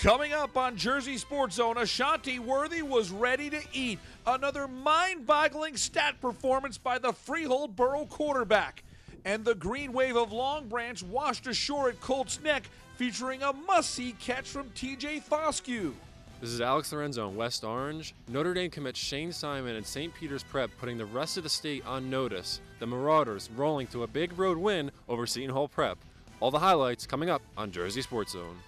Coming up on Jersey Sports Zone, Ashanti Worthy was ready to eat. Another mind-boggling stat performance by the Freehold Boro quarterback. And the green wave of Long Branch washed ashore at Colts Neck, featuring a must-see catch from TJ Foscue. This is Alex Lorenzo in West Orange. Notre Dame commits Shane Simon and St. Peter's Prep, putting the rest of the state on notice. The Marauders rolling to a big road win over Seton Hall Prep. All the highlights coming up on Jersey Sports Zone.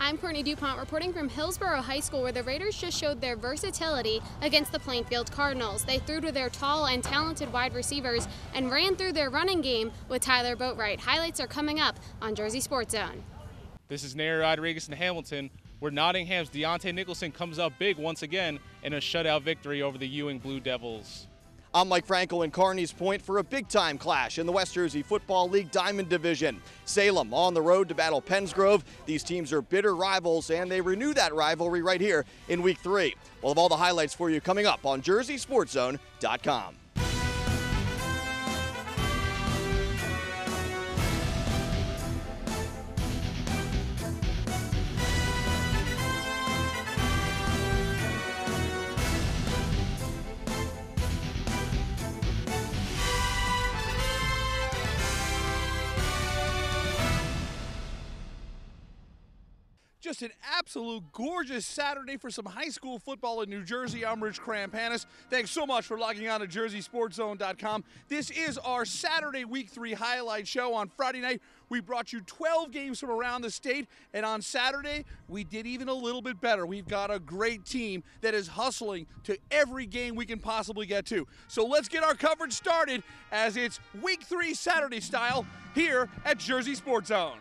I'm Courtney DuPont reporting from Hillsborough High School, where the Raiders just showed their versatility against the Plainfield Cardinals. They threw to their tall and talented wide receivers and ran through their running game with Tyler Boatwright. Highlights are coming up on Jersey Sports Zone. This is Nary Rodriguez in Hamilton, where Nottingham's Deontay Nicholson comes up big once again in a shutout victory over the Ewing Blue Devils. I'm Mike Frankel in Kearney's Point for a big-time clash in the West Jersey Football League Diamond Division. Salem on the road to battle Pensgrove. These teams are bitter rivals, and they renew that rivalry right here in Week 3. We'll have all the highlights for you coming up on JerseySportsZone.com. Just an absolute gorgeous Saturday for some high school football in New Jersey. I'm Rich Krampanis. Thanks so much for logging on to JerseySportsZone.com. This is our Saturday Week 3 highlight show. On Friday night, we brought you 12 games from around the state, and on Saturday, we did even a little bit better. We've got a great team that is hustling to every game we can possibly get to. So let's get our coverage started as it's Week 3 Saturday style here at Jersey Sports Zone.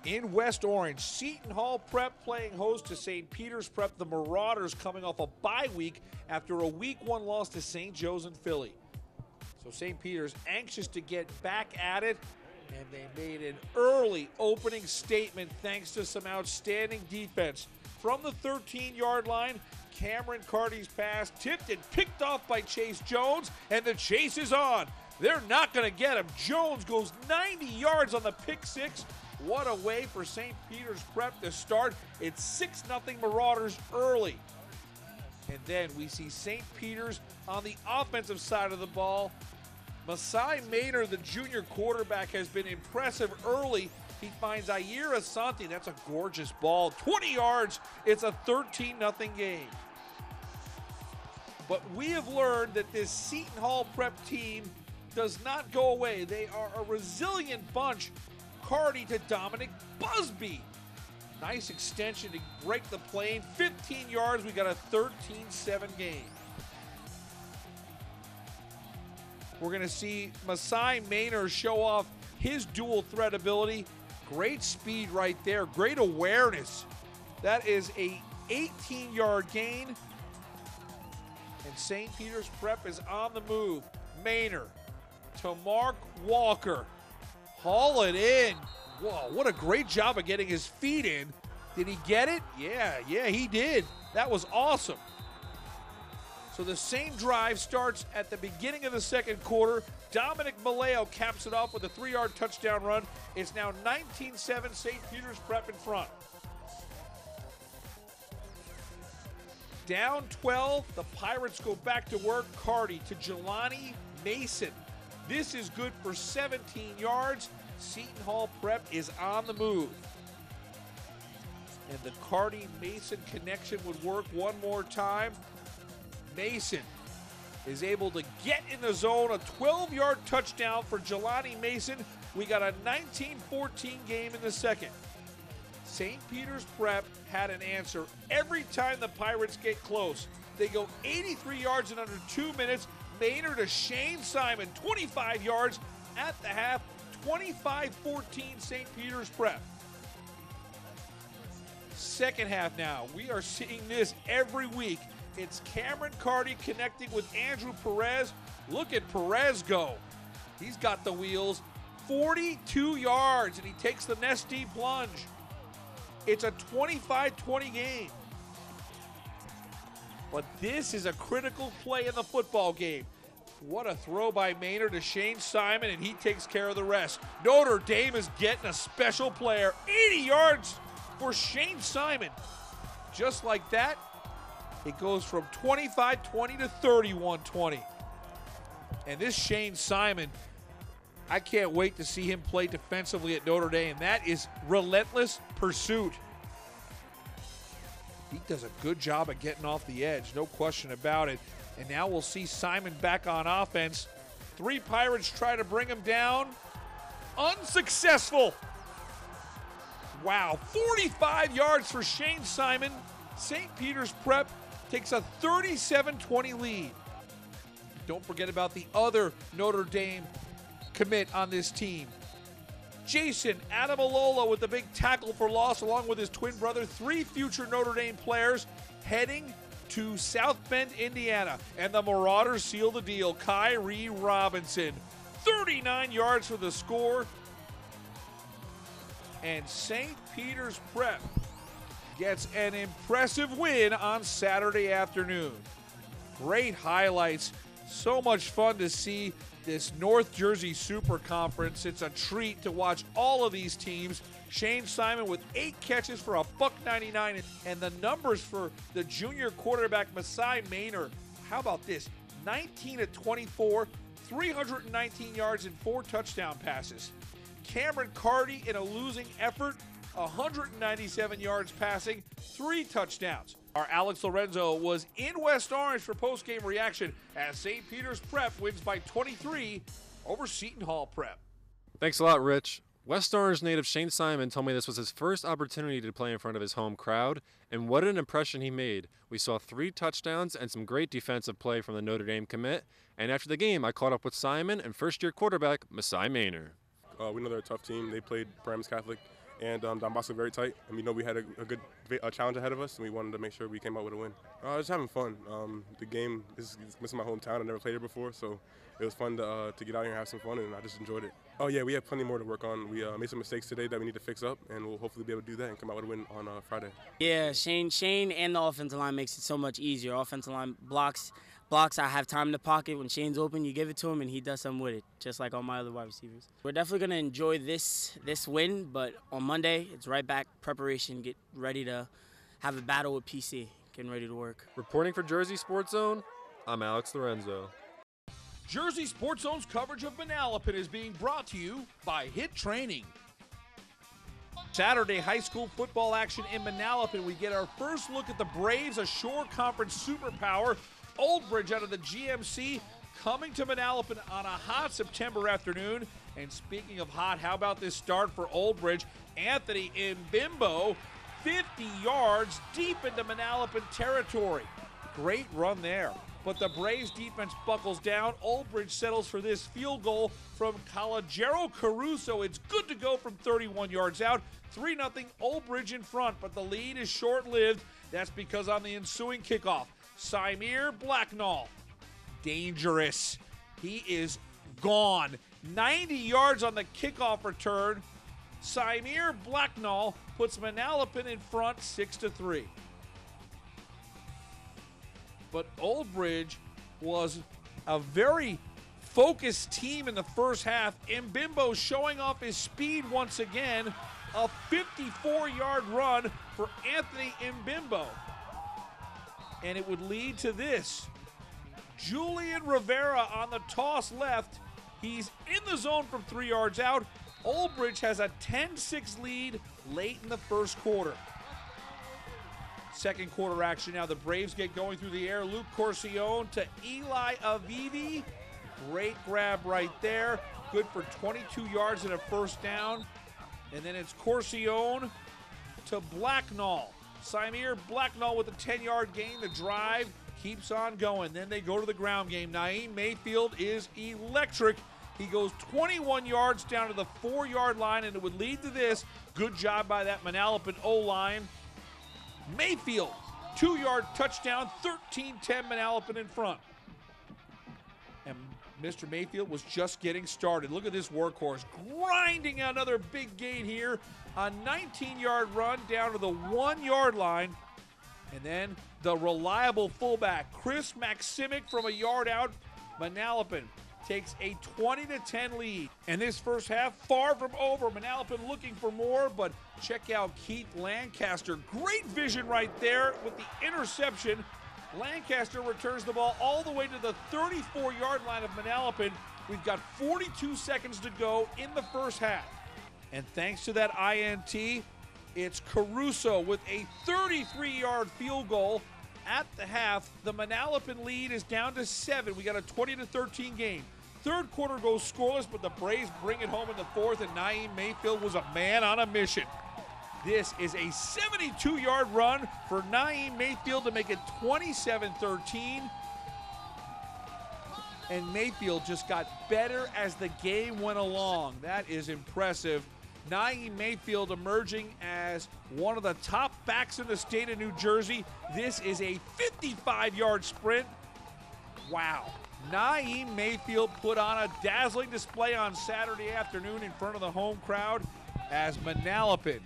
In West Orange, Seton Hall Prep playing host to St. Peter's Prep. The Marauders coming off a bye week after a Week 1 loss to St. Joe's and Philly. So St. Peter's anxious to get back at it, and they made an early opening statement thanks to some outstanding defense. From the 13-yard line, Cameron Carty's pass tipped and picked off by Chase Jones, and the chase is on. They're not going to get him. Jones goes 90 yards on the pick six. What a way for St. Peter's Prep to start. It's 6-0 Marauders early. And then we see St. Peter's on the offensive side of the ball. Masai Maynard, the junior quarterback, has been impressive early. He finds Ayer Asante. That's a gorgeous ball. 20 yards. It's a 13-0 game. But we have learned that this Seton Hall Prep team does not go away. They are a resilient bunch. Carty to Dominic Busby. Nice extension to break the plane. 15 yards. We got a 13-7 game. We're going to see Masai Maynard show off his dual threat ability. Great speed right there. Great awareness. That is a 18-yard gain. And St. Peter's Prep is on the move. Maynard to Mark Walker. Haul it in. Whoa, what a great job of getting his feet in. Did he get it? Yeah, he did. That was awesome. So the same drive starts at the beginning of the second quarter. Dominic Maleo caps it off with a 3-yard touchdown run. It's now 19-7 St. Peter's Prep in front. Down 12, the Pirates go back to work. Carty to Jelani Mason. This is good for 17 yards. Seton Hall Prep is on the move. And the Carty-Mason connection would work one more time. Mason is able to get in the zone. A 12-yard touchdown for Jelani Mason. We got a 19-14 game in the second. St. Peter's Prep had an answer every time the Pirates get close. They go 83 yards in under 2 minutes. Maynard to Shane Simon, 25 yards at the half, 25-14 St. Peter's Prep. Second half now. We are seeing this every week. It's Cameron Carty connecting with Andrew Perez. Look at Perez go. He's got the wheels. 42 yards, and he takes the nest deep plunge. It's a 25-20 game. But this is a critical play in the football game. What a throw by Maynard to Shane Simon, and he takes care of the rest. Notre Dame is getting a special player. 80 yards for Shane Simon. Just like that, it goes from 25-20 to 31-20. And this Shane Simon, I can't wait to see him play defensively at Notre Dame. That is relentless pursuit. He does a good job of getting off the edge, no question about it. And now we'll see Simon back on offense. 3 Pirates try to bring him down. Unsuccessful. Wow, 45 yards for Shane Simon. St. Peter's Prep takes a 37-20 lead. Don't forget about the other Notre Dame commit on this team. Jason Adamalola with the big tackle for loss along with his twin brother. 3 future Notre Dame players heading to South Bend, Indiana. And the Marauders seal the deal. Kyrie Robinson, 39 yards for the score. And St. Peter's Prep gets an impressive win on Saturday afternoon. Great highlights. So much fun to see this North Jersey Super Conference. It's a treat to watch all of these teams. Shane Simon with 8 catches for a $1.99, and the numbers for the junior quarterback Masai Maynor. How about this? 19-24, 319 yards and 4 touchdown passes. Cameron Carty in a losing effort, 197 yards passing, 3 touchdowns. Our Alex Lorenzo was in West Orange for post-game reaction as St. Peter's Prep wins by 23 over Seton Hall Prep. Thanks a lot, Rich. West Orange native Shane Simon told me this was his first opportunity to play in front of his home crowd, and what an impression he made. We saw 3 touchdowns and some great defensive play from the Notre Dame commit, and after the game, I caught up with Simon and first-year quarterback Masai Maynor. We know they're a tough team. They played Paramus Catholic and Don Bosco very tight, and we know we had a good challenge ahead of us, and we wanted to make sure we came out with a win. Just having fun. The game is my hometown. I never played it before, so it was fun to get out here and have some fun, and I just enjoyed it. Oh yeah, we have plenty more to work on. We made some mistakes today that we need to fix up, and we'll hopefully be able to do that and come out with a win on Friday. Yeah, Shane and the offensive line makes it so much easier. Offensive line blocks, I have time in the pocket. When Shane's open, you give it to him, and he does something with it, just like all my other wide receivers. We're definitely going to enjoy this win, but on Monday, it's right back preparation, get ready to have a battle with PC, getting ready to work. Reporting for Jersey Sports Zone, I'm Alex Lorenzo. Jersey Sports Zone's coverage of Manalapan is being brought to you by Hit Training. Saturday high school football action in Manalapan. We get our first look at the Braves, a Shore Conference superpower. Old Bridge out of the GMC coming to Manalapan on a hot September afternoon. And speaking of hot, how about this start for Old Bridge? Anthony Mbimbo, 50 yards deep into Manalapan territory. Great run there. But the Braves defense buckles down. Old Bridge settles for this field goal from Calogero Caruso. It's good to go from 31 yards out. 3-0 Old Bridge in front, but the lead is short-lived. That's because on the ensuing kickoff, Symir Blacknall, dangerous. He is gone. 90 yards on the kickoff return. Symir Blacknall puts Manalapan in front 6-3. But Old Bridge was a very focused team in the first half. Mbimbo showing off his speed once again. A 54-yard run for Anthony Mbimbo. And it would lead to this. Julian Rivera on the toss left. He's in the zone from 3 yards out. Old Bridge has a 10-6 lead late in the first quarter. Second quarter action now. The Braves get going through the air. Luke Corcione to Eli Avivi. Great grab right there. Good for 22 yards and a first down. And then it's Corcione to Blacknall. Symir Blacknall with a 10-yard gain. The drive keeps on going. Then they go to the ground game. Naeem Mayfield is electric. He goes 21 yards down to the 4-yard line, and it would lead to this. Good job by that Manalapan O-line. Mayfield, 2-yard touchdown, 13-10 Manalapan in front. And Mr. Mayfield was just getting started. Look at this workhorse, grinding another big gain here. A 19-yard run down to the 1-yard line. And then the reliable fullback, Chris Maximic from a yard out. Manalapan takes a 20-10 lead. And this first half, far from over. Manalapan looking for more, but check out Keith Lancaster. Great vision right there with the interception. Lancaster returns the ball all the way to the 34-yard line of Manalapan. We've got 42 seconds to go in the first half. And thanks to that INT, it's Caruso with a 33-yard field goal. At the half, the Manalapan lead is down to 7. We got a 20-13 game. Third quarter goes scoreless, but the Braves bring it home in the fourth, and Naeem Mayfield was a man on a mission. This is a 72-yard run for Naeem Mayfield to make it 27-13. And Mayfield just got better as the game went along. That is impressive. Naeem Mayfield emerging as one of the top backs in the state of New Jersey. This is a 55-yard sprint. Wow. Naeem Mayfield put on a dazzling display on Saturday afternoon in front of the home crowd as Manalapan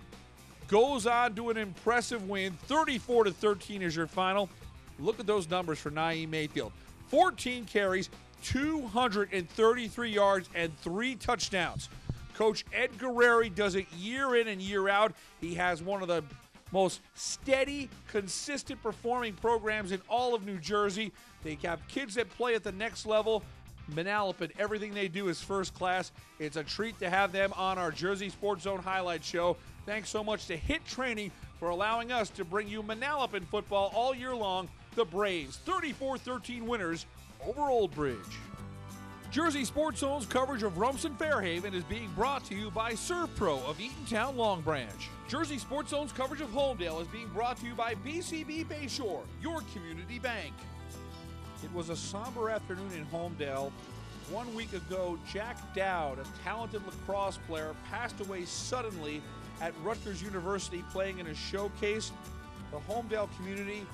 goes on to an impressive win. 34-13 is your final. Look at those numbers for Naeem Mayfield. 14 carries, 233 yards, and 3 touchdowns. Coach Ed Guerreri does it year in and year out. He has one of the most steady, consistent performing programs in all of New Jersey. They have kids that play at the next level. Manalapan, everything they do is first class. It's a treat to have them on our Jersey Sports Zone highlight show. Thanks so much to Hit Training for allowing us to bring you Manalapan football all year long. The Braves, 34-13 winners over Old Bridge. Jersey Sports Zone's coverage of Rumson-Fair is being brought to you by ServPro of Eatontown Long Branch. Jersey Sports Zone's coverage of Holmdel is being brought to you by BCB Bayshore, your community bank. It was a somber afternoon in Holmdel. 1 week ago, Jack Dowd, a talented lacrosse player, passed away suddenly at Rutgers University playing in a showcase. The Holmdel community,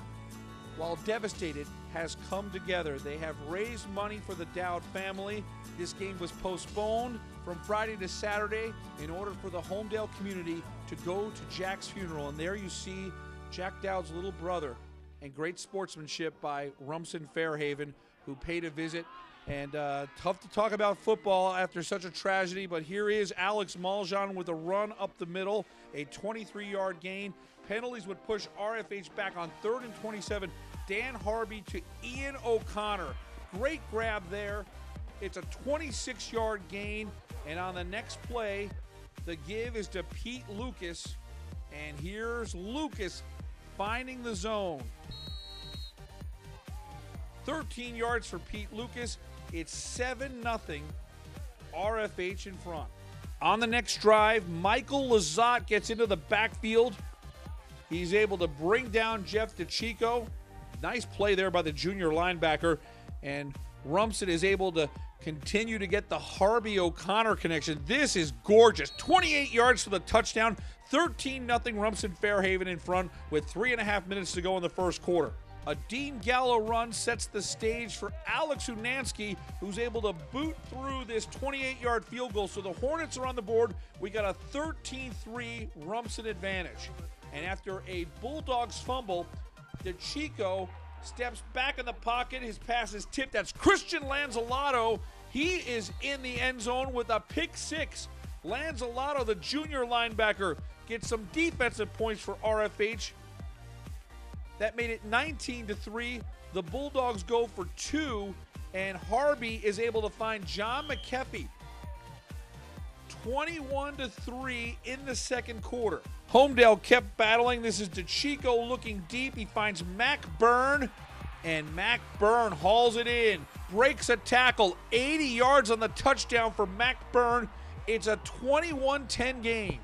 while devastated, has come together. They have raised money for the Dowd family. This game was postponed from Friday to Saturday in order for the Holmdel community to go to Jack's funeral. And there you see Jack Dowd's little brother, and great sportsmanship by Rumson-Fair, who paid a visit. And tough to talk about football after such a tragedy, but here is Alex Maljan with a run up the middle, a 23-yard gain. Penalties would push RFH back on 3rd and 27. Dan Harvey to Ian O'Connor. Great grab there. It's a 26-yard gain. And on the next play, the give is to Pete Lucas. And here's Lucas finding the zone. 13 yards for Pete Lucas. It's 7-0 RFH in front. On the next drive, Michael Lazat gets into the backfield. He's able to bring down Jeff DeChico. Nice play there by the junior linebacker. And Rumson is able to continue to get the Harvey O'Connor connection. This is gorgeous. 28 yards for the touchdown. 13-0 Rumson-Fair in front with 3.5 minutes to go in the first quarter. A Dean Gallo run sets the stage for Alex Unansky, who's able to boot through this 28-yard field goal. So the Hornets are on the board. We got a 13-3 Rumson advantage. And after a Bulldogs fumble, DeChico steps back in the pocket. His pass is tipped. That's Christian Lanzalato. He is in the end zone with a pick six. Lanzalato, the junior linebacker, gets some defensive points for RFH. That made it 19-3. The Bulldogs go for 2, and Harvey is able to find John McKeffey. 21-3 in the second quarter. Holmdel kept battling. This is DeChico looking deep. He finds Mac Byrne, and Mac Byrne hauls it in. Breaks a tackle. 80 yards on the touchdown for Mac Byrne. It's a 21-10 game.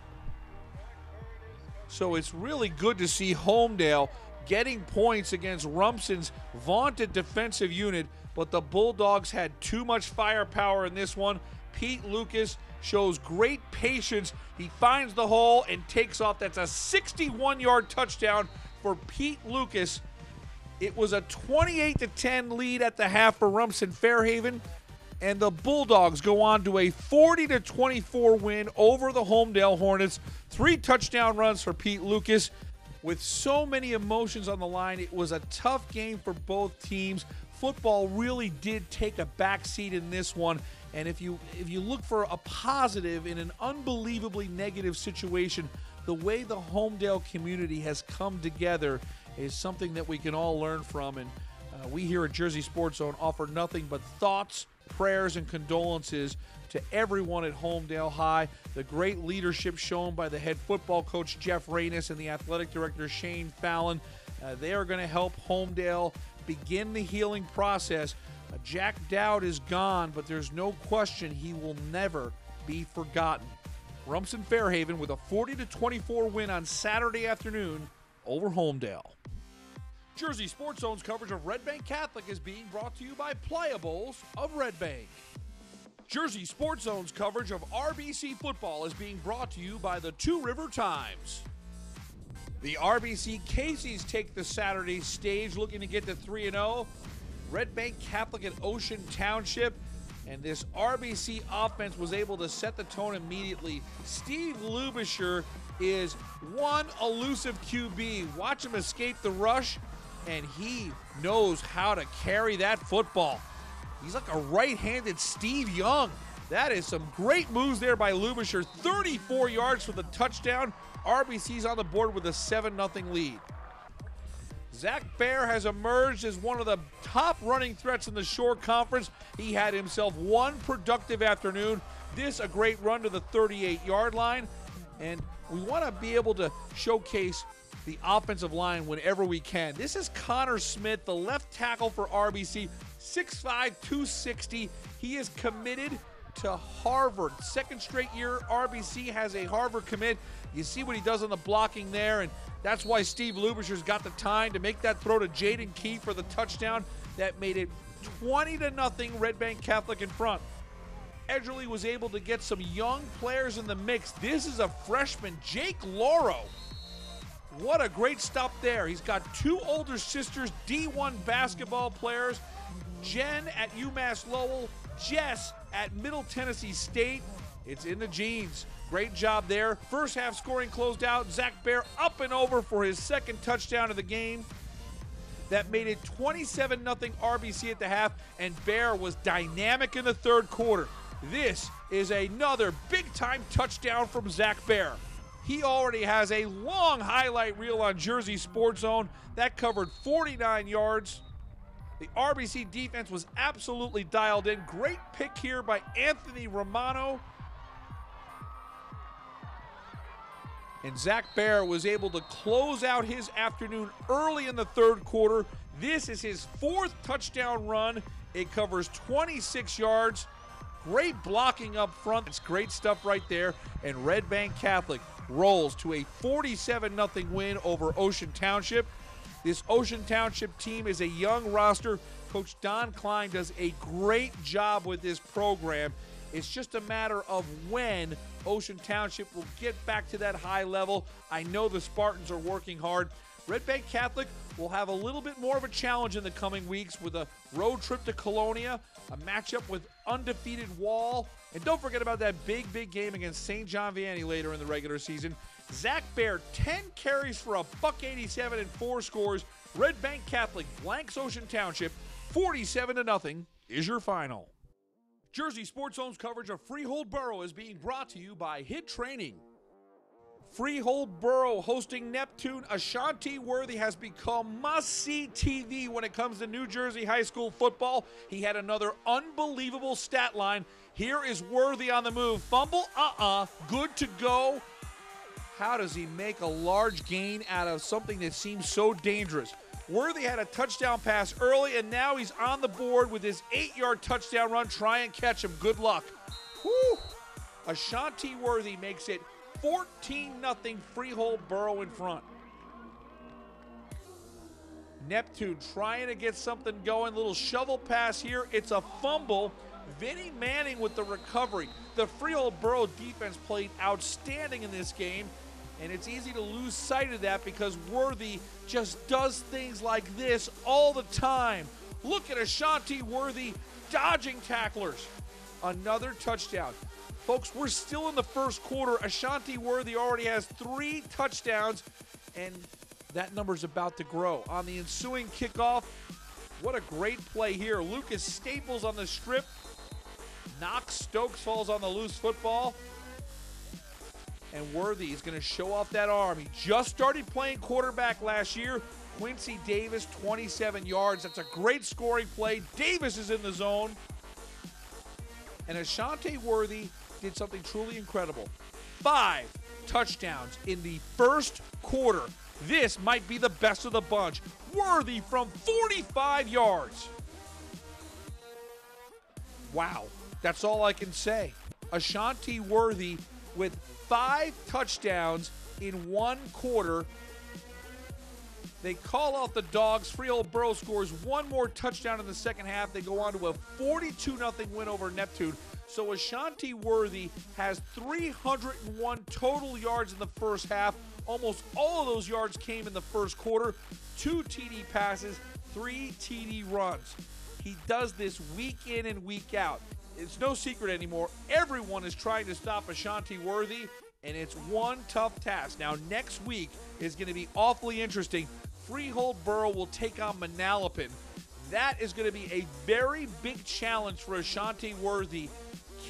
So it's really good to see Holmdel getting points against Rumson's vaunted defensive unit, but the Bulldogs had too much firepower in this one. Pete Lucas shows great patience. He finds the hole and takes off. That's a 61-yard touchdown for Pete Lucas. It was a 28-10 lead at the half for Rumson-Fair, and the Bulldogs go on to a 40-24 win over the Holmdel Hornets. 3 touchdown runs for Pete Lucas. With so many emotions on the line, it was a tough game for both teams. football really did take a backseat in this one. And if you look for a positive in an unbelievably negative situation, the way the Holmdel community has come together is something that we can all learn from. And we here at Jersey Sports Zone offer nothing but thoughts, prayers, and condolences to everyone at Holmdel High. The great leadership shown by the head football coach Jeff Reynes and the athletic director Shane Fallon. They are going to help Holmdel begin the healing process. Jack Dowd is gone, but there's no question he will never be forgotten. Rumson-Fair with a 40-24 win on Saturday afternoon over Holmdel. Jersey Sports Zone's coverage of Red Bank Catholic is being brought to you by Playables of Red Bank. Jersey Sports Zone's coverage of RBC football is being brought to you by the Two River Times. The RBC Casey's take the Saturday stage looking to get to 3-0. Red Bank Catholic at Ocean Township. And this RBC offense was able to set the tone immediately. Steve Lubisher is one elusive QB. Watch him escape the rush, and he knows how to carry that football. He's like a right-handed Steve Young. That is some great moves there by Lubisher. 34 yards for the touchdown. RBC's on the board with a 7-0 lead. Zach Bear has emerged as one of the top running threats in the Shore Conference. He had himself one productive afternoon. This a great run to the 38-yard line. And we want to be able to showcase the offensive line whenever we can. This is Connor Smith, the left tackle for RBC, 6'5", 260. He is committed to Harvard. Second straight year RBC has a Harvard commit. You see what he does on the blocking there, and that's why Steve Lubisher's got the time to make that throw to Jaden Key for the touchdown that made it 20-0 Red Bank Catholic in front. Edgerly was able to get some young players in the mix. This is a freshman, Jake Loro. What a great stop there. He's got two older sisters, D1 basketball players, Jen at UMass Lowell, Jess at Middle Tennessee State. It's in the genes. Great job there. First half scoring closed out. Zach Bear up and over for his second touchdown of the game. That made it 27-0 RBC at the half, and Bear was dynamic in the third quarter. This is another big-time touchdown from Zach Bear. He already has a long highlight reel on Jersey Sports Zone. That covered 49 yards. The RBC defense was absolutely dialed in. Great pick here by Anthony Romano. And Zach Bear was able to close out his afternoon early in the third quarter. This is his fourth touchdown run. It covers 26 yards. Great blocking up front. It's great stuff right there. And Red Bank Catholic rolls to a 47-0 win over Ocean Township. This Ocean Township team is a young roster. Coach Don Klein does a great job with this program. It's just a matter of when Ocean Township will get back to that high level. I know the Spartans are working hard. Red Bank Catholic will have a little bit more of a challenge in the coming weeks with a road trip to Colonia, a matchup with undefeated Wall, and don't forget about that big game against St. John Vianney later in the regular season. Zach Bear, 10 carries for a $187 and 4 scores. Red Bank Catholic blanks Ocean Township, 47-0 is your final. Jersey Sports Zone's coverage of Freehold Boro is being brought to you by HIT Training. Freehold Boro hosting Neptune. Ashanti Worthy has become must-see TV when it comes to New Jersey high school football. He had another unbelievable stat line. Here is Worthy on the move. Fumble, good to go. How does he make a large gain out of something that seems so dangerous? Worthy had a touchdown pass early, and now he's on the board with his 8-yard touchdown run. Try and catch him. Good luck. Whew. Ashanti Worthy makes it 14-0 Freehold Boro in front. Neptune trying to get something going. Little shovel pass here. It's a fumble. Vinny Manning with the recovery. The Freehold Boro defense played outstanding in this game, and it's easy to lose sight of that because Worthy just does things like this all the time. Look at Ashanti Worthy dodging tacklers. Another touchdown. Folks, we're still in the first quarter. Ashanti Worthy already has 3 touchdowns, and that number's about to grow. On the ensuing kickoff, What a great play here. Lucas Staples on the strip. Knox Stokes falls on the loose football. And Worthy is going to show off that arm. He just started playing quarterback last year. Quincy Davis, 27 yards. That's a great scoring play. Davis is in the zone. And Ashante Worthy did something truly incredible. 5 touchdowns in the first quarter. This might be the best of the bunch. Worthy from 45 yards. Wow, that's all I can say. Ashante Worthy with 5 touchdowns in 1 quarter. They call out the dogs. Freehold Boro scores 1 more touchdown in the second half. They go on to a 42-0 win over Neptune. So Ashante Worthy has 301 total yards in the first half. Almost all of those yards came in the first quarter. 2 TD passes, 3 TD runs. He does this week in and week out. It's no secret anymore. Everyone is trying to stop Ashante Worthy, and it's one tough task. Now, next week is going to be awfully interesting. Freehold Boro will take on Manalapan. That is going to be a very big challenge for Ashante Worthy.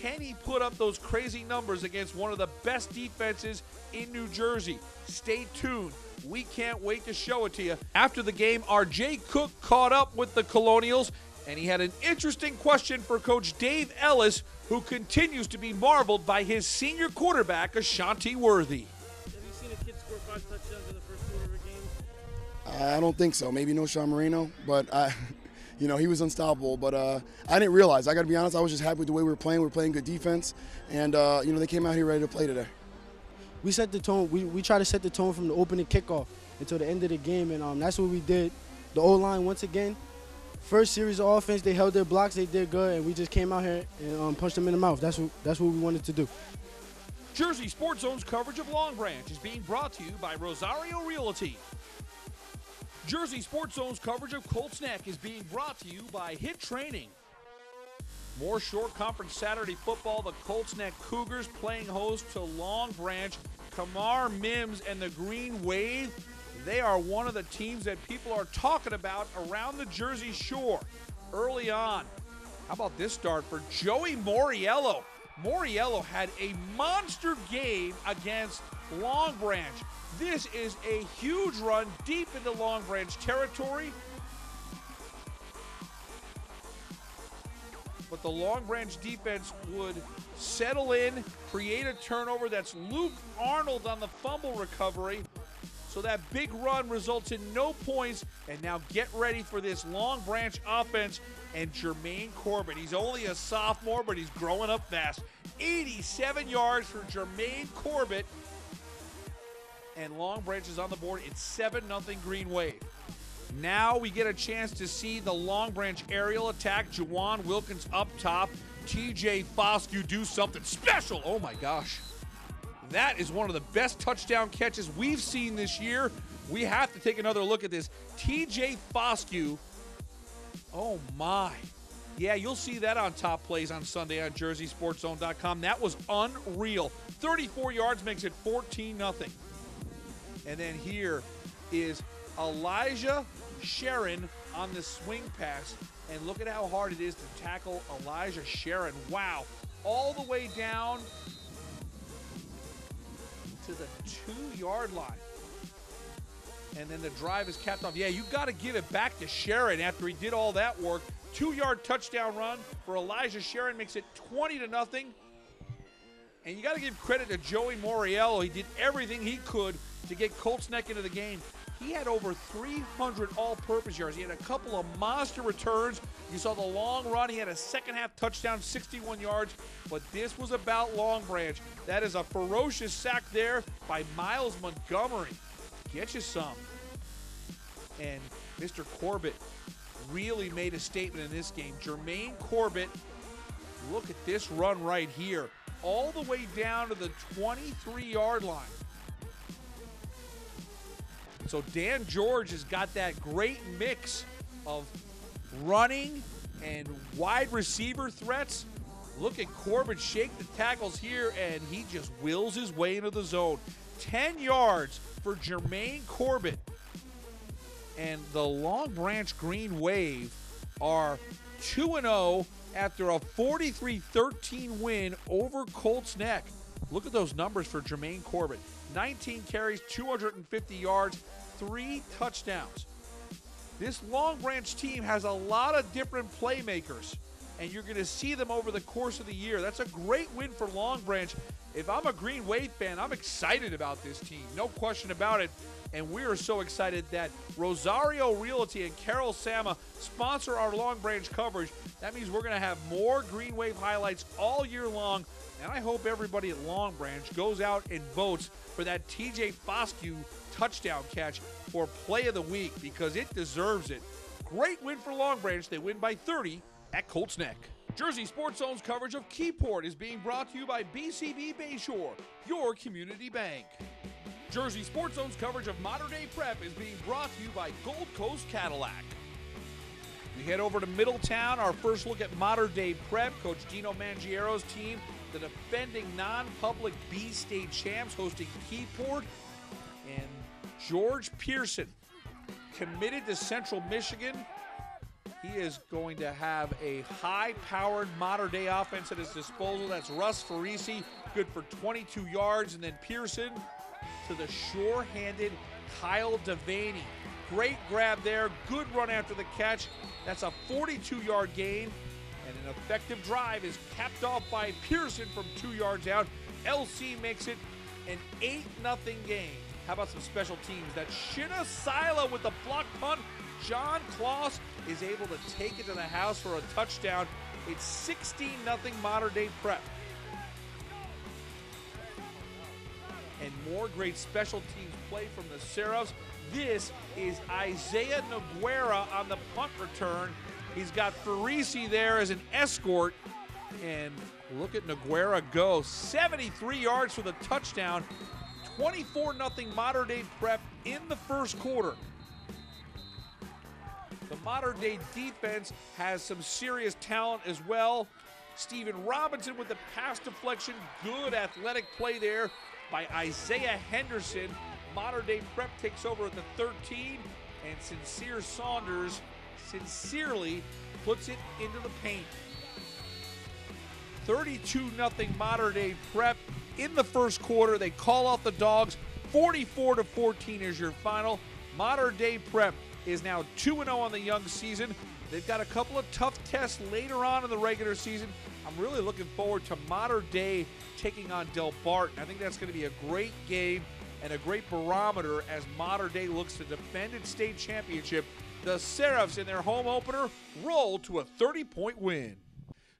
Can he put up those crazy numbers against one of the best defenses in New Jersey? Stay tuned. We can't wait to show it to you. After the game, R.J. Cook caught up with the Colonials, and he had an interesting question for Coach Dave Ellis, who continues to be marveled by his senior quarterback, Ashante Worthy. Have you seen a kid score 5 touchdowns in the first quarter of a game? I don't think so. Maybe no Sean Moreno, but he was unstoppable. But I didn't realize. I got to be honest. I was just happy with the way we were playing. We were playing good defense, and they came out here ready to play today. We set the tone. We try to set the tone from the opening kickoff until the end of the game, and that's what we did. The O-line, once again, first series of offense, they held their blocks, they did good, and we just came out here and punched them in the mouth. That's what we wanted to do. Jersey Sports Zone's coverage of Long Branch is being brought to you by Rosario Realty. Jersey Sports Zone's coverage of Colts Neck is being brought to you by Hit Training. More short conference Saturday football. The Colts Neck Cougars playing host to Long Branch. Kamar Mims and the Green Wave. They are one of the teams that people are talking about around the Jersey Shore early on. How about this start for Joey Moriello? Moriello had a monster game against Long Branch. This is a huge run deep into Long Branch territory. But the Long Branch defense would settle in, create a turnover. That's Luke Arnold on the fumble recovery. So that big run results in no points. And now get ready for this Long Branch offense and Jermaine Corbett. He's only a sophomore, but he's growing up fast. 87 yards for Jermaine Corbett. And Long Branch is on the board. It's 7-0 Green Wave. Now we get a chance to see the Long Branch aerial attack. Juwan Wilkins up top. TJ Foscue do something special. Oh my gosh. That is one of the best touchdown catches we've seen this year. We have to take another look at this. TJ Foscue. Oh my. Yeah, you'll see that on Top Plays on Sunday on JerseySportsZone.com. That was unreal. 34 yards makes it 14-0. And then here is Elijah Sharon on the swing pass. And look at how hard it is to tackle Elijah Sharon. Wow. All the way down to the 2-yard line. And then the drive is capped off. Yeah, you got to give it back to Sharon after he did all that work. 2-yard touchdown run for Elijah Sharon makes it 20-0. And you got to give credit to Joey Moriello. He did everything he could to get Colts Neck into the game. He had over 300 all-purpose yards. He had a couple of monster returns. You saw the long run. He had a second-half touchdown, 61 yards. But this was about Long Branch. That is a ferocious sack there by Miles Montgomery. Get you some. And Mr. Corbett really made a statement in this game. Jermaine Corbett, look at this run right here. All the way down to the 23-yard line. So Dan George has got that great mix of running and wide receiver threats. Look at Corbett shake the tackles here, and he just wills his way into the zone. 10 yards for Jermaine Corbett. and the Long Branch Green Wave are 2-0 after a 43-13 win over Colts Neck. Look at those numbers for Jermaine Corbett. 19 carries, 250 yards, 3 touchdowns. This Long Branch team has a lot of different playmakers, and you're going to see them over the course of the year. That's a great win for Long Branch. If I'm a Green Wave fan, I'm excited about this team, no question about it. And we are so excited that Rosario Realty and Carol Sama sponsor our Long Branch coverage. That means we're going to have more Green Wave highlights all year long. And I hope everybody at Long Branch goes out and votes for that TJ Foscue touchdown catch for Play of the Week, because it deserves it. Great win for Long Branch. They win by 30 at Colts Neck. Jersey Sports Zone's coverage of Keyport is being brought to you by BCB Bayshore, your community bank. Jersey Sports Zone's coverage of Modern Day Prep is being brought to you by Gold Coast Cadillac. We head over to Middletown, our first look at Modern Day Prep. Coach Dino Mangiero's team, the defending non-public B-State champs, hosting Keyport. And George Pearson, committed to Central Michigan. He is going to have a high-powered modern-day offense at his disposal. That's Russ Farisi, good for 22 yards. And then Pearson to the sure-handed Kyle Devaney. Great grab there, good run after the catch. That's a 42-yard gain. And an effective drive is capped off by Pearson from 2 yards out. LC makes it an 8-0 game. How about some special teams? That Shinna Sila with the block punt. John Kloss is able to take it to the house for a touchdown. It's 16-0 Modern Day Prep. And more great special teams play from the Seraphs. This is Isaiah Noguera on the punt return. He's got Farisi there as an escort. And look at Noguera go. 73 yards for the touchdown. 24-0 Modern Day Prep in the first quarter. The Modern Day defense has some serious talent as well. Stephen Robinson with the pass deflection. Good athletic play there by Isaiah Henderson. Modern Day Prep takes over at the 13, and Sincere Saunders sincerely puts it into the paint. 32-0 Modern Day Prep in the first quarter. They call off the Dogs. 44-14 is your final. Modern Day Prep is now 2-0 on the young season. They've got a couple of tough tests later on in the regular season. I'm really looking forward to Modern Day taking on Del Barton. I think that's going to be a great game and a great barometer as Modern Day looks to defend its state championship. The Seraphs in their home opener roll to a 30-point win.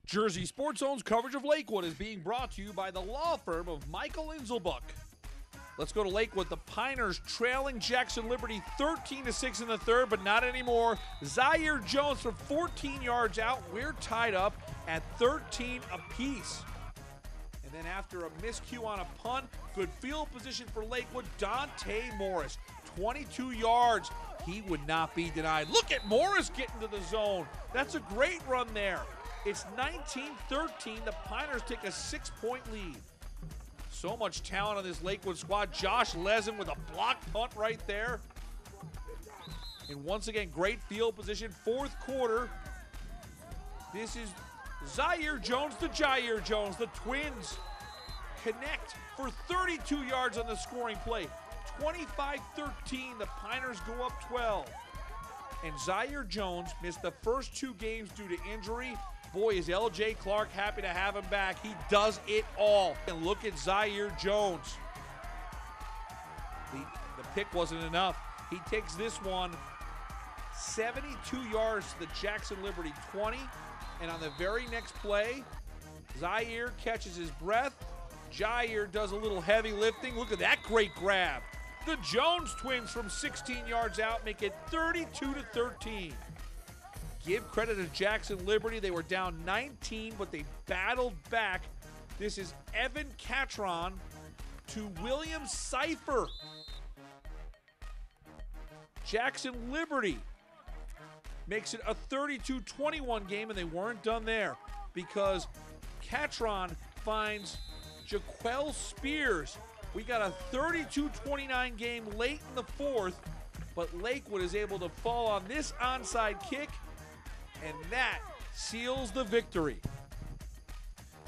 Jersey Sports Zone's coverage of Lakewood is being brought to you by the law firm of Michael Inselbuck. Let's go to Lakewood. The Piners trailing Jackson Liberty 13-6 in the third, but not anymore. Zaire Jones from 14 yards out. We're tied up at 13 apiece. And then after a miscue on a punt, good field position for Lakewood, Dante Morris, 22 yards. He would not be denied. Look at Morris getting to the zone. That's a great run there. It's 19-13. The Piners take a 6-point lead. So much talent on this Lakewood squad. Josh Lezen with a block punt right there. And once again, great field position. Fourth quarter. This is Zaire Jones to Jair Jones. The Twins connect for 32 yards on the scoring play. 25-13, the Piners go up 12. And Zaire Jones missed the first 2 games due to injury. Boy, is L.J. Clark happy to have him back. He does it all. And look at Zaire Jones. The pick wasn't enough. He takes this one 72 yards to the Jackson Liberty 20. And on the very next play, Zaire catches his breath. Jair does a little heavy lifting. Look at that great grab. The Jones twins from 16 yards out make it 32-13. Give credit to Jackson Liberty. They were down 19, but they battled back. This is Evan Catron to William Cipher. Jackson Liberty makes it a 32-21 game, and they weren't done there because Catron finds Jaquel Spears. We got a 32-29 game late in the fourth. but Lakewood is able to fall on this onside kick, and that seals the victory.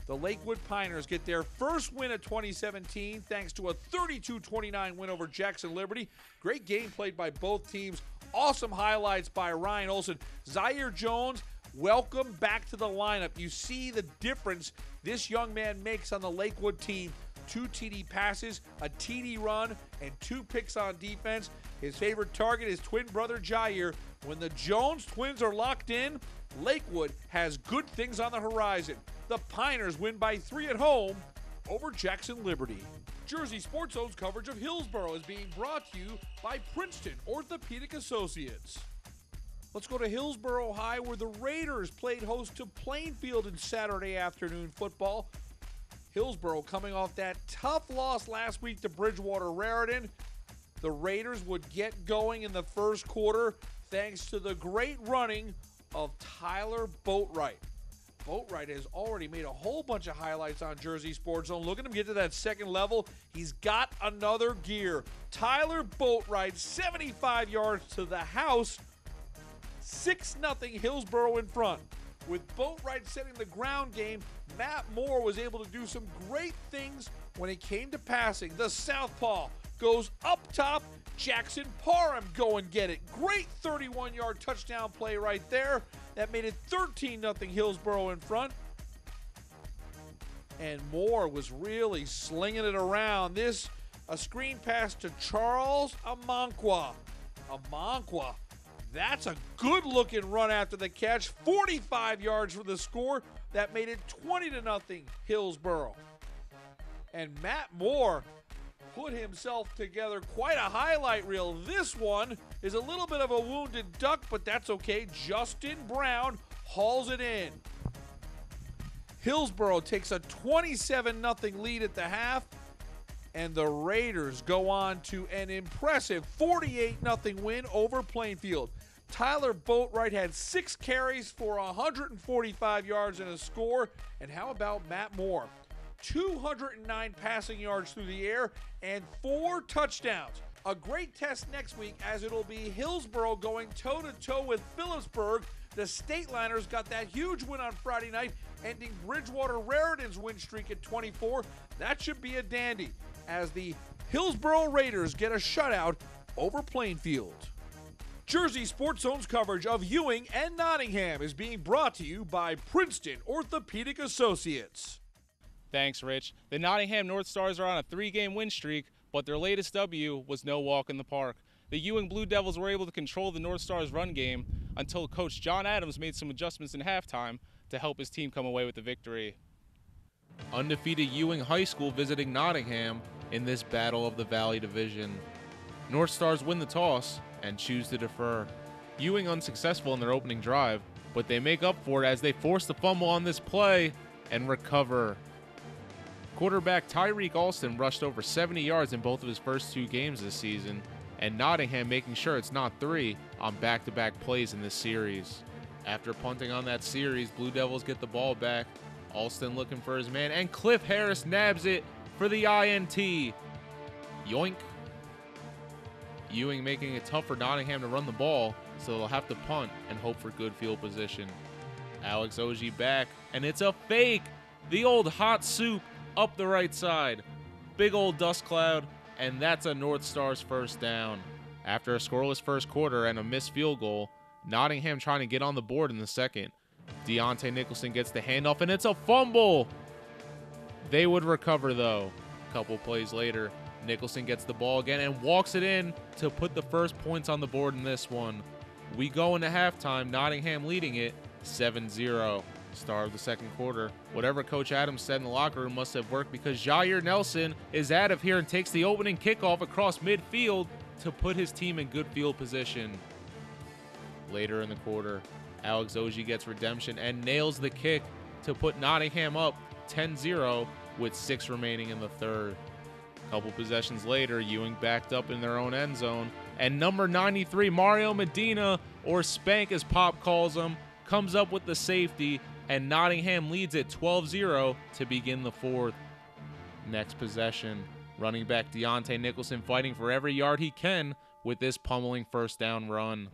The Lakewood Piners get their first win of 2017 thanks to a 32-29 win over Jackson Liberty. Great game played by both teams. Awesome highlights by Ryan Olson. Zaire Jones, welcome back to the lineup. You see the difference this young man makes on the Lakewood team. 2 TD passes, a TD run, and 2 picks on defense. His favorite target is twin brother Jair. When the Jones twins are locked in, Lakewood has good things on the horizon. The Piners win by 3 at home over Jackson Liberty. Jersey Sports Zone's coverage of Hillsborough is being brought to you by Princeton Orthopedic Associates. Let's go to Hillsborough High, where the Raiders played host to Plainfield in Saturday afternoon football. Hillsborough coming off that tough loss last week to Bridgewater Raritan. The Raiders would get going in the first quarter thanks to the great running of Tyler Boatwright. Boatwright has already made a whole bunch of highlights on Jersey Sports Zone. Look at him get to that second level. He's got another gear. Tyler Boatwright, 75 yards to the house. 6-0 Hillsborough in front. With Boatwright setting the ground game, Matt Moore was able to do some great things when it came to passing. The southpaw goes up top. Jackson Parham go and get it. Great 31-yard touchdown play right there. That made it 13-0 Hillsborough in front. And Moore was really slinging it around. This, a screen pass to Charles Amankwa. Amankwa, that's a good-looking run after the catch. 45 yards for the score. That made it 20-0 Hillsborough. And Matt Moore put himself together quite a highlight reel. This one is a little bit of a wounded duck, but that's okay. Justin Brown hauls it in. Hillsborough takes a 27-0 lead at the half, and the Raiders go on to an impressive 48-0 win over Plainfield. Tyler Boatwright had 6 carries for 145 yards and a score. And how about Matt Moore? 209 passing yards through the air and 4 touchdowns. A great test next week, as it'll be Hillsborough going toe-to-toe with Phillipsburg. The State Liners got that huge win on Friday night, ending Bridgewater Raritan's win streak at 24. That should be a dandy, as the Hillsborough Raiders get a shutout over Plainfield. Jersey Sports Zone's coverage of Ewing and Nottingham is being brought to you by Princeton Orthopedic Associates. Thanks, Rich. The Nottingham North Stars are on a 3-game win streak, but their latest W was no walk in the park. The Ewing Blue Devils were able to control the North Stars' run game until Coach John Adams made some adjustments in halftime to help his team come away with the victory. Undefeated Ewing High School visiting Nottingham in this Battle of the Valley Division. North Stars win the toss and choose to defer. Ewing unsuccessful in their opening drive, but they make up for it as they force the fumble on this play and recover. Quarterback Tyreek Alston rushed over 70 yards in both of his first 2 games this season, and Nottingham making sure it's not 3 on back-to-back plays in this series. After punting on that series, Blue Devils get the ball back. Alston looking for his man, and Cliff Harris nabs it for the INT. Yoink. Ewing making it tough for Nottingham to run the ball, so they'll have to punt and hope for good field position. Alex Ogie back, and it's a fake. The old hot soup up the right side. Big old dust cloud, and that's a North Stars first down. After a scoreless first quarter and a missed field goal, Nottingham trying to get on the board in the second. Deontay Nicholson gets the handoff, and it's a fumble. They would recover, though. A couple plays later, Nicholson gets the ball again and walks it in to put the first points on the board in this one. We go into halftime, Nottingham leading it 7-0. Star of the second quarter. Whatever Coach Adams said in the locker room must have worked, because Jair Nelson is out of here and takes the opening kickoff across midfield to put his team in good field position. Later in the quarter, Alex Ogie gets redemption and nails the kick to put Nottingham up 10-0 with 6 remaining in the third. A couple possessions later, Ewing backed up in their own end zone, and number 93, Mario Medina, or Spank as Pop calls him, comes up with the safety, and Nottingham leads it 12-0 to begin the fourth. Next possession, running back Deontay Nicholson fighting for every yard he can with this pummeling first down run.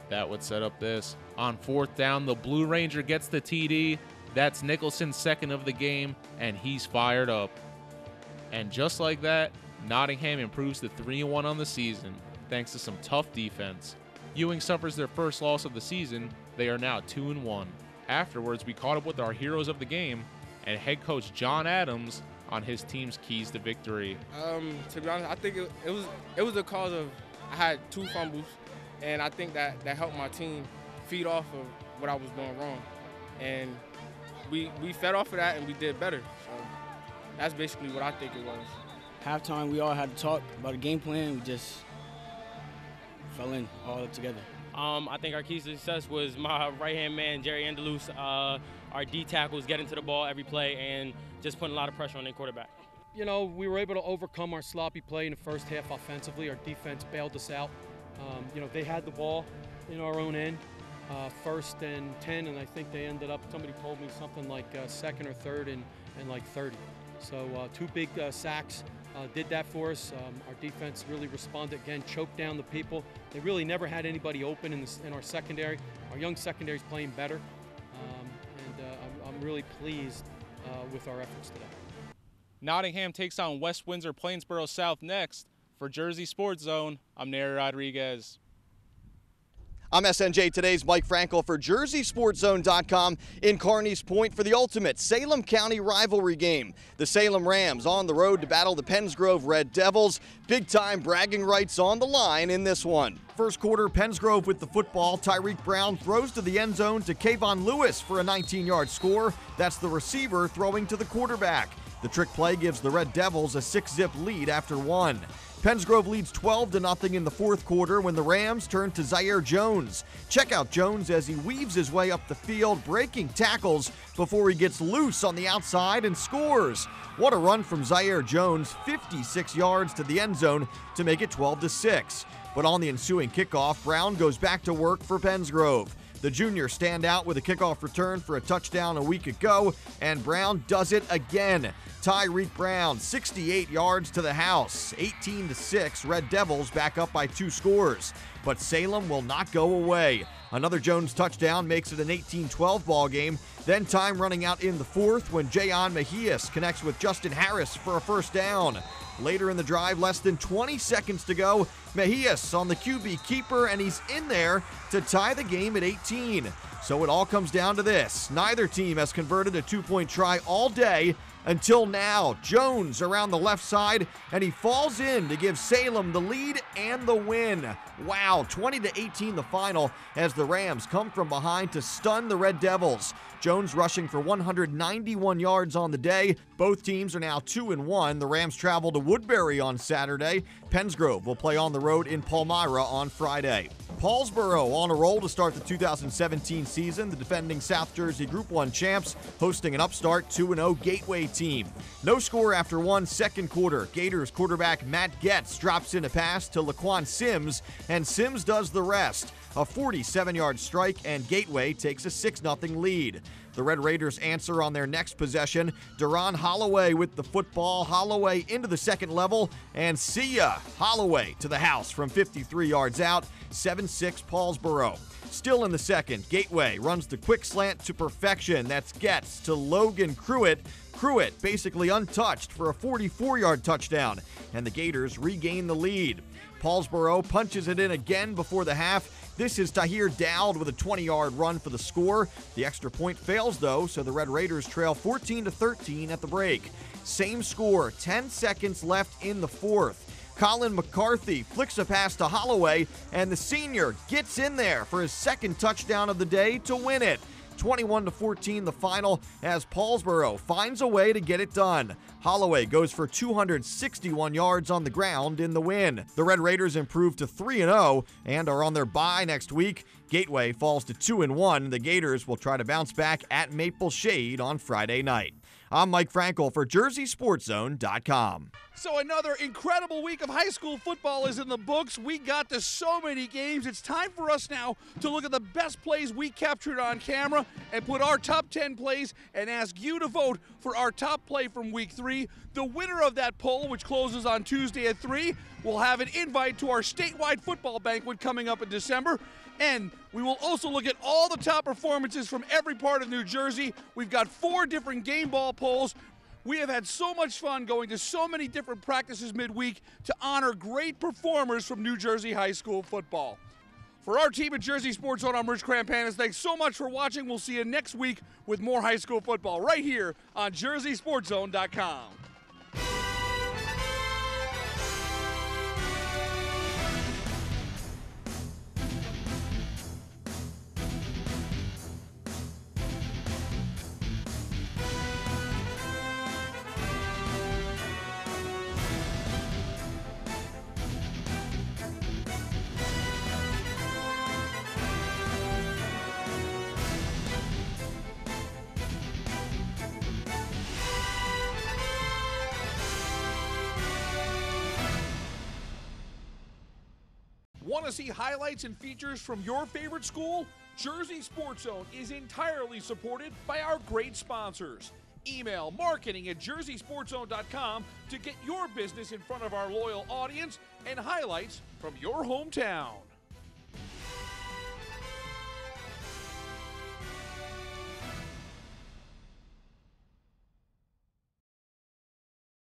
That would set up this. On 4th down, the Blue Ranger gets the TD. That's Nicholson's second of the game, and he's fired up. And just like that, Nottingham improves to 3-1 on the season, thanks to some tough defense. Ewing suffers their first loss of the season. They are now 2-1. Afterwards, we caught up with our heroes of the game and head coach John Adams on his team's keys to victory. To be honest, I think it was the cause of I had 2 fumbles, and I think that helped my team feed off of what I was doing wrong. And we fed off of that and we did better. So that's basically what I think it was. Halftime, we all had to talk about a game plan. We just fell in all together. I think our key to success was my right-hand man, Jerry Andalus. Our D tackles getting to the ball every play and just putting a lot of pressure on their quarterback. You know, we were able to overcome our sloppy play in the first half offensively. Our defense bailed us out. You know, they had the ball in our own end, 1st and 10, and I think they ended up, somebody told me something like 2nd or 3rd and like 30. So 2 big sacks did that for us. Our defense really responded again, choked down the people. They really never had anybody open in our secondary. Our young secondary is playing better, and I'm really pleased with our efforts today. Nottingham takes on West Windsor Plainsboro South next. For Jersey Sports Zone, I'm Neri Rodriguez. I'm SNJ Today's Mike Frankel for JerseySportsZone.com in Kearney's Point for the ultimate Salem County rivalry game. The Salem Rams on the road to battle the Pennsgrove Red Devils. Big-time bragging rights on the line in this one. First quarter, Pennsgrove with the football. Tyreek Brown throws to the end zone to Kayvon Lewis for a 19-yard score. That's the receiver throwing to the quarterback. The trick play gives the Red Devils a 6-zip lead after 1. Pennsgrove leads 12-0 in the 4th quarter when the Rams turn to Zaire Jones. Check out Jones as he weaves his way up the field, breaking tackles before he gets loose on the outside and scores. What a run from Zaire Jones, 56 yards to the end zone to make it 12-6. But on the ensuing kickoff, Brown goes back to work for Pennsgrove. The juniors stand out with a kickoff return for a touchdown a week ago, and Brown does it again. Tyreek Brown, 68 yards to the house, 18-6. Red Devils back up by 2 scores. But Salem will not go away. Another Jones touchdown makes it an 18-12 ball game. Then time running out in the 4th when Jayon Mejias connects with Justin Harris for a first down. Later in the drive, less than 20 seconds to go, Mejias on the QB keeper, and he's in there to tie the game at 18. So it all comes down to this. Neither team has converted a 2-point try all day until now. Jones around the left side, and he falls in to give Salem the lead and the win. Wow, 20-18 the final as the Rams come from behind to stun the Red Devils. Jones rushing for 191 yards on the day. Both teams are now 2-1. The Rams travel to Woodbury on Saturday. Pennsgrove will play on the road in Palmyra on Friday. Paulsboro on a roll to start the 2017 season. The defending South Jersey Group 1 champs hosting an upstart 2-0 Gateway team. No score after 1 second quarter. Gators quarterback Matt Getz drops in a pass to Laquan Sims, and Sims does the rest. A 47-yard strike, and Gateway takes a 6-0 lead. The Red Raiders answer on their next possession. Duron Holloway with the football. Holloway into the second level, and see ya. Holloway to the house from 53 yards out. 7-6 Paulsboro. Still in the second, Gateway runs the quick slant to perfection. That's Getz to Logan Cruitt. Cruitt basically untouched for a 44-yard touchdown, and the Gators regain the lead. Paulsboro punches it in again before the half. This is Tahir Dowd with a 20-yard run for the score. The extra point fails, though, so the Red Raiders trail 14-13 at the break. Same score, 10 seconds left in the 4th. Colin McCarthy flicks a pass to Holloway, and the senior gets in there for his second touchdown of the day to win it. 21-14 the final as Paulsboro finds a way to get it done. Holloway goes for 261 yards on the ground in the win. The Red Raiders improve to 3-0 and are on their bye next week. Gateway falls to 2-1. The Gators will try to bounce back at Maple Shade on Friday night. I'm Mike Frankel for JerseySportsZone.com. So another incredible week of high school football is in the books. We got to so many games. It's time for us now to look at the best plays we captured on camera and put our top 10 plays and ask you to vote for our top play from week 3. The winner of that poll, which closes on Tuesday at 3, We'll have an invite to our statewide football banquet coming up in December. And we will also look at all the top performances from every part of New Jersey. We've got 4 different game ball polls. We have had so much fun going to so many different practices midweek to honor great performers from New Jersey high school football. For our team at Jersey Sports Zone, I'm Rich Krampanis. Thanks so much for watching. We'll see you next week with more high school football right here on JerseySportsZone.com. Want to see highlights and features from your favorite school? Jersey Sports Zone is entirely supported by our great sponsors. Email marketing@jerseysportszone.com to get your business in front of our loyal audience and highlights from your hometown.